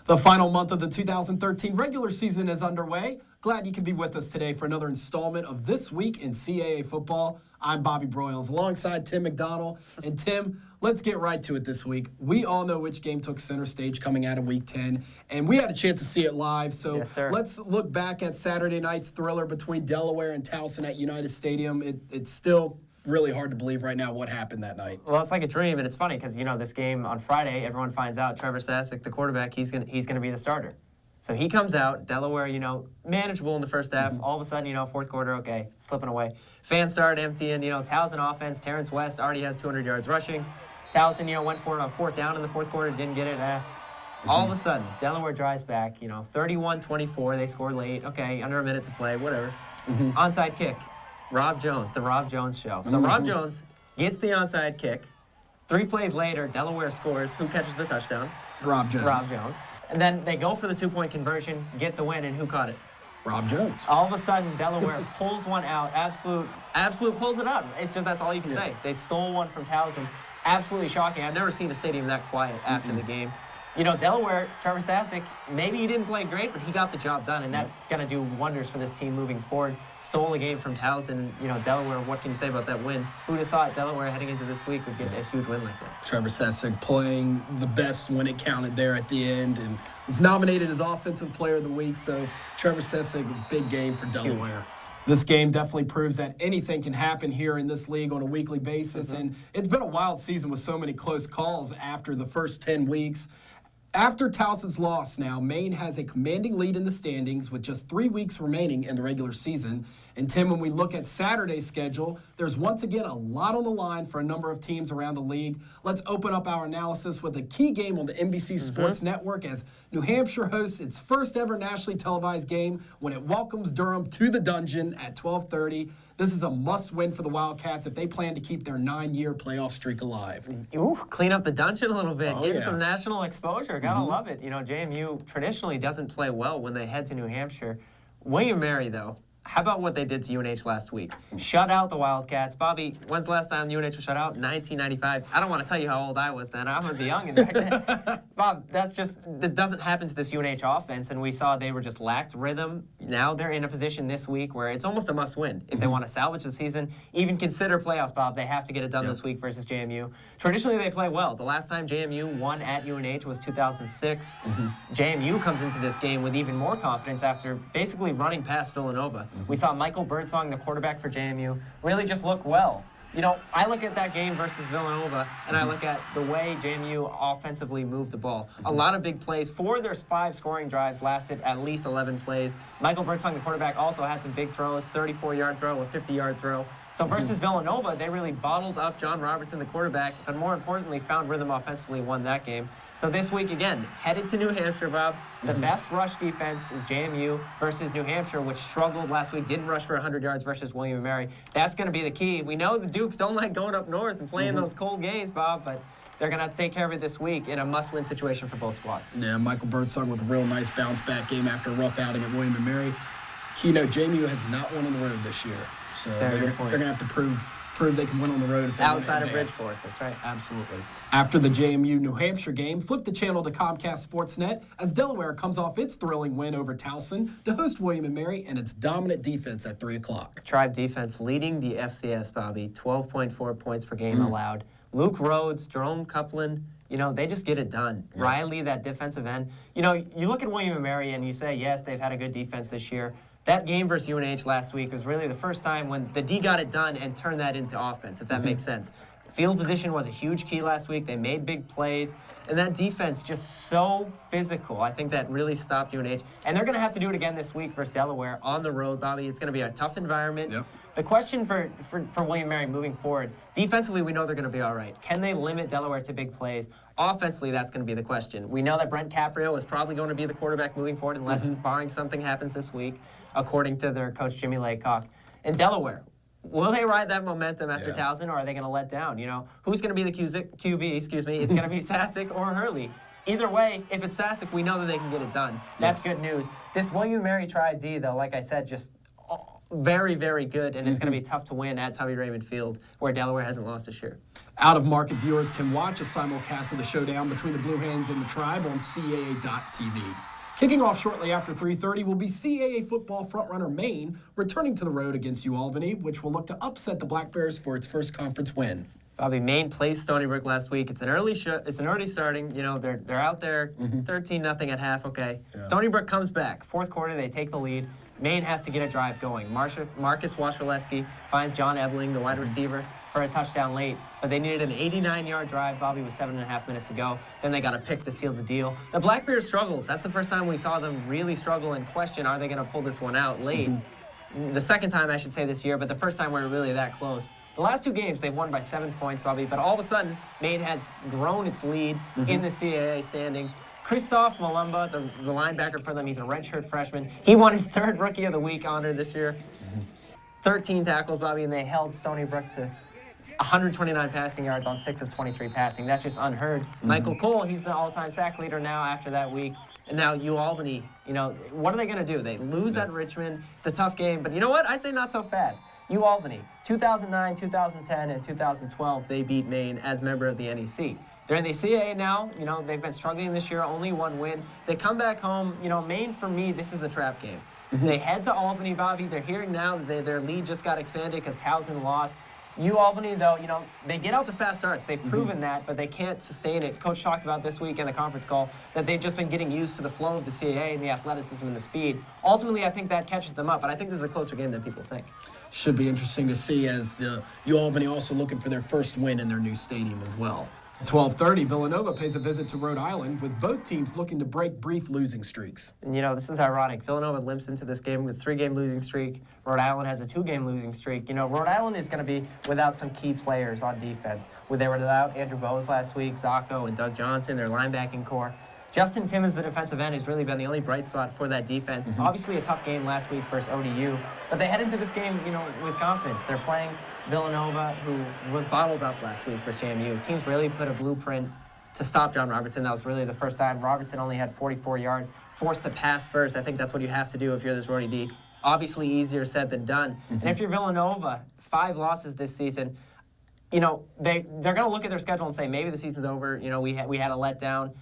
The final month of the 2013 regular season is underway. Glad you can be with us today for another installment of This Week in CAA Football. I'm Bobby Broyles alongside Tim McDonald. And Tim, let's get right to it this week. We all know which game took center stage coming out of Week 10, and we had a chance to see it live. So yes, sir. Let's look back at Saturday night's thriller between Delaware and Towson at United Stadium. It's still really hard to believe right now what happened that night. Well, it's like a dream, and it's funny because, you know, this game on Friday, everyone finds out Trevor Sasek, the quarterback, he's gonna be the starter. So he comes out, Delaware, you know, manageable in the first half. All of a sudden, you know, fourth quarter, okay, slipping away. Fans start emptying, you know, Towson offense, Terrence West already has 200 yards rushing. Towson, you know, went for it on fourth down in the fourth quarter, didn't get it. All of a sudden, Delaware drives back, you know, 31-24, they score late. Okay, under a minute to play, whatever. Onside kick. Rob Jones, the Rob Jones show. So Rob Jones gets the onside kick. 3 plays later, Delaware scores. Who catches the touchdown? Rob Jones. Rob Jones. And then they go for the 2-point conversion, get the win, and who caught it? Rob Jones. All of a sudden, Delaware pulls one out. Absolute pulls it out. It's just, that's all you can say. They stole one from Towson. Absolutely shocking. I've never seen a stadium that quiet after the game. You know, Delaware, Trevor Sasek, maybe he didn't play great, but he got the job done, and that's going to do wonders for this team moving forward. Stole a game from Towson. You know, Delaware, what can you say about that win? Who'd have thought Delaware heading into this week would get a huge win like that? Trevor Sasek playing the best when it counted there at the end, and was nominated as Offensive Player of the Week, so Trevor Sasek, a big game for Delaware. Huge. This game definitely proves that anything can happen here in this league on a weekly basis, and it's been a wild season with so many close calls after the first 10 weeks. After Towson's loss now, Maine has a commanding lead in the standings with just 3 weeks remaining in the regular season. And Tim, when we look at Saturday's schedule, there's once again a lot on the line for a number of teams around the league. Let's open up our analysis with a key game on the NBC Sports Network as New Hampshire hosts its first ever nationally televised game when it welcomes Durham to the Dungeon at 12:30. This is a must-win for the Wildcats if they plan to keep their 9-year playoff streak alive. Ooh, clean up the dungeon a little bit, getting some national exposure. Gotta love it. You know, JMU traditionally doesn't play well when they head to New Hampshire. William Mary, though, how about what they did to UNH last week? Shut out the Wildcats. Bobby, when's the last time UNH was shut out? 1995. I don't want to tell you how old I was then. I was a youngin' back then. Bob, that doesn't happen to this UNH offense, and we saw they were just lacked rhythm. Now they're in a position this week where it's almost a must-win. If they want to salvage the season, even consider playoffs, Bob, they have to get it done this week versus JMU. Traditionally, they play well. The last time JMU won at UNH was 2006. JMU comes into this game with even more confidence after basically running past Villanova. We saw Michael Birdsong, the quarterback for JMU, really just look well. You know, I look at that game versus Villanova, and I look at the way JMU offensively moved the ball. A lot of big plays. 4 of their 5 scoring drives lasted at least 11 plays. Michael Birdsong, the quarterback, also had some big throws, 34-yard throw, a 50-yard throw. So versus Villanova, they really bottled up John Robertson, the quarterback, but more importantly, found rhythm offensively, won that game. So this week, again, headed to New Hampshire, Bob. The best rush defense is JMU versus New Hampshire, which struggled last week, didn't rush for 100 yards versus William & Mary. That's going to be the key. We know the Dukes don't like going up north and playing those cold games, Bob, but they're going to take care of it this week in a must-win situation for both squads. Yeah, Michael Birdsong with a real nice bounce-back game after a rough outing at William & Mary. Keynote, JMU has not won on the road this year, so they're going to have to prove they can win on the road if they outside of Bridgeport, that's right. Absolutely. After the JMU-New Hampshire game, flip the channel to Comcast Sportsnet as Delaware comes off its thrilling win over Towson to host William & Mary and its dominant defense at 3 o'clock. Tribe defense leading the FCS, Bobby, 12.4 points per game allowed. Luke Rhodes, Jerome Copeland, you know, they just get it done. Yeah. Riley, that defensive end. You know, you look at William & Mary and you say, yes, they've had a good defense this year. That game versus UNH last week was really the first time when the D got it done and turned that into offense, if that makes sense. Field position was a huge key last week. They made big plays. And that defense just so physical. I think that really stopped UNH. And they're going to have to do it again this week versus Delaware on the road, Bobby. It's going to be a tough environment. Yep. The question for William & Mary moving forward, defensively, we know they're going to be all right. Can they limit Delaware to big plays? Offensively, that's going to be the question. We know that Brent Caprio is probably going to be the quarterback moving forward unless barring something happens this week, according to their coach, Jimmy Laycock. In Delaware, will they ride that momentum after Towson, or are they going to let down? You know, who's going to be the QB? It's going to be Sasek or Hurley. either way, if it's Sasek, we know that they can get it done. That's good news. This William & Mary Tri-D, though, like I said, just very, very good, and it's going to be tough to win at Tommy Raymond Field, where Delaware hasn't lost this year. Out-of-market viewers can watch a simulcast of the showdown between the Blue Hens and the Tribe on CAA.TV. Kicking off shortly after 3:30 will be CAA football frontrunner Maine returning to the road against Albany, which will look to upset the Black Bears for its first conference win. Bobby, Maine played Stony Brook last week. It's an early starting. You know, they're out there 13-0 at half. Okay. Yeah. Stony Brook comes back. Fourth quarter, they take the lead. Maine has to get a drive going. Marcus Washaleski finds John Ebling, the wide receiver, for a touchdown late. But they needed an 89-yard drive, Bobby, with 7.5 minutes to go. Then they got a pick to seal the deal. The Black Bears struggled. That's the first time we saw them really struggle and question, are they going to pull this one out late? The second time, I should say, this year, but the first time we were really that close. The last two games, they've won by 7 points, Bobby, but all of a sudden, Maine has grown its lead in the CAA standings. Christoph Malumba, the linebacker for them, he's a redshirt freshman. He won his third Rookie of the Week honor this year. 13 tackles, Bobby, and they held Stony Brook to 129 passing yards on 6 of 23 passing. That's just unheard. Michael Cole, he's the all-time sack leader now after that week. And now Albany, you know, what are they going to do? They lose at Richmond. It's a tough game, but you know what? I say not so fast. Albany, 2009, 2010, and 2012, they beat Maine as member of the NEC. They're in the CAA now. You know, they've been struggling this year, only one win. They come back home. You know, Maine, for me, this is a trap game. They head to Albany, Bobby. They're hearing now that their lead just got expanded because Towson lost. Albany, though, you know, they get out to fast starts. They've proven that, but they can't sustain it. Coach talked about this week in the conference call that they've just been getting used to the flow of the CAA and the athleticism and the speed. Ultimately, I think that catches them up, but I think this is a closer game than people think. Should be interesting to see as the Albany also looking for their first win in their new stadium as well. 12:30, Villanova pays a visit to Rhode Island, with both teams looking to break brief losing streaks. And, you know, this is ironic. Villanova limps into this game with a 3-game losing streak. Rhode Island has a 2-game losing streak. You know, Rhode Island is going to be without some key players on defense. They were without Andrew Bowes last week, Zacco and Doug Johnson, their linebacking core. Justin Timmons, the defensive end, has really been the only bright spot for that defense. Obviously a tough game last week versus ODU, but they head into this game, you know, with confidence. They're playing Villanova, who was bottled up last week for JMU. Teams really put a blueprint to stop John Robertson. That was really the first time. Robertson only had 44 yards, forced to pass first. I think that's what you have to do if you're this Rhode D. Obviously easier said than done. And if you're Villanova, 5 losses this season, you know, they're going to look at their schedule and say, maybe the season's over. You know, we had a letdown.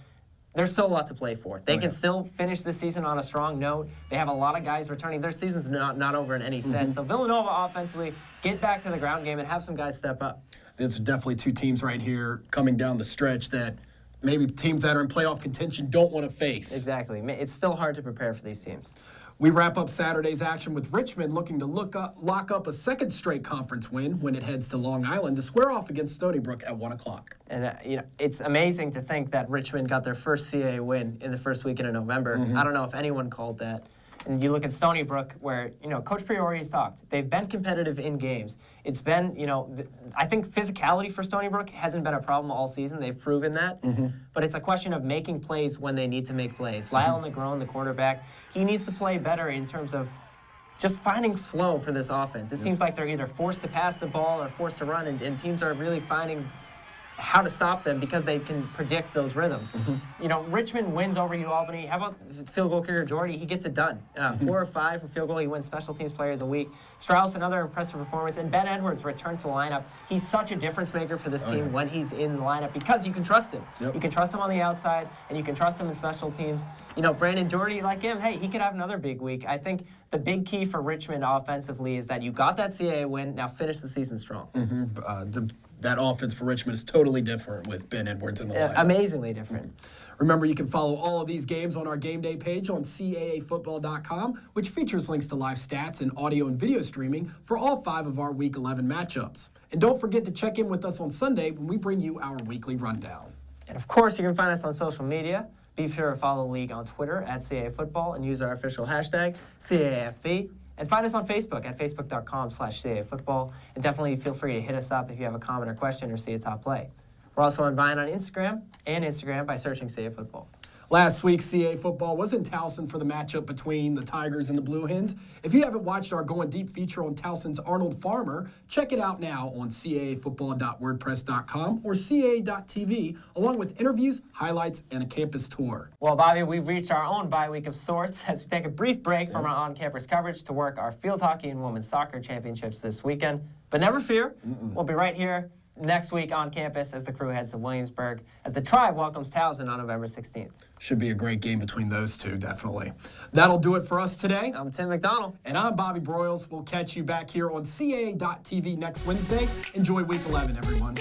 There's still a lot to play for. They can still finish the season on a strong note. They have a lot of guys returning. Their season's not over in any sense. So Villanova offensively, get back to the ground game and have some guys step up. There's definitely two teams right here coming down the stretch that maybe teams that are in playoff contention don't want to face. Exactly. It's still hard to prepare for these teams. We wrap up Saturday's action with Richmond looking to lock up a second straight conference win when it heads to Long Island to square off against Stony Brook at 1 o'clock. And, you know, it's amazing to think that Richmond got their first CAA win in the first weekend of November. I don't know if anyone called that. And you look at Stony Brook where, you know, Coach Priori has talked. They've been competitive in games. It's been, you know, I think physicality for Stony Brook hasn't been a problem all season. They've proven that. But it's a question of making plays when they need to make plays. Lyle Negron, the quarterback, he needs to play better in terms of just finding flow for this offense. It seems like they're either forced to pass the ball or forced to run, and teams are really finding how to stop them because they can predict those rhythms. You know, Richmond wins over Albany. How about field goal kicker Jordy? He gets it done. 4 or 5 from field goal. He wins Special Teams Player of the Week. Strauss, another impressive performance. And Ben Edwards returned to the lineup. He's such a difference maker for this team when he's in the lineup because you can trust him. You can trust him on the outside, and you can trust him in special teams. You know, Brandon Doherty, like him, hey, he could have another big week. I think the big key for Richmond offensively is that you got that CAA win. Now finish the season strong. That offense for Richmond is totally different with Ben Edwards in the lineup. Amazingly different. Remember, you can follow all of these games on our game day page on CAAfootball.com, which features links to live stats and audio and video streaming for all 5 of our Week 11 matchups. And don't forget to check in with us on Sunday when we bring you our weekly rundown. And of course, you can find us on social media. Be sure to follow the league on Twitter at CAA Football and use our official hashtag CAAFB. And find us on Facebook at facebook.com/CAA Football. And definitely feel free to hit us up if you have a comment or question or see a top play. We're also on Vine on Instagram by searching CAA Football. Last week, CAA football was in Towson for the matchup between the Tigers and the Blue Hens. If you haven't watched our Going Deep feature on Towson's Arnold Farmer, check it out now on caafootball.wordpress.com or caa.tv, along with interviews, highlights, and a campus tour. Well, Bobby, we've reached our own bye week of sorts as we take a brief break from our on-campus coverage to work our field hockey and women's soccer championships this weekend. But never fear, we'll be right here next week on campus as the crew heads to Williamsburg as the Tribe welcomes Towson on November 16th. Should be a great game between those two, definitely. That'll do it for us today. I'm Tim McDonald. And I'm Bobby Broyles. We'll catch you back here on CAA.tv next Wednesday. Enjoy Week 11, everyone.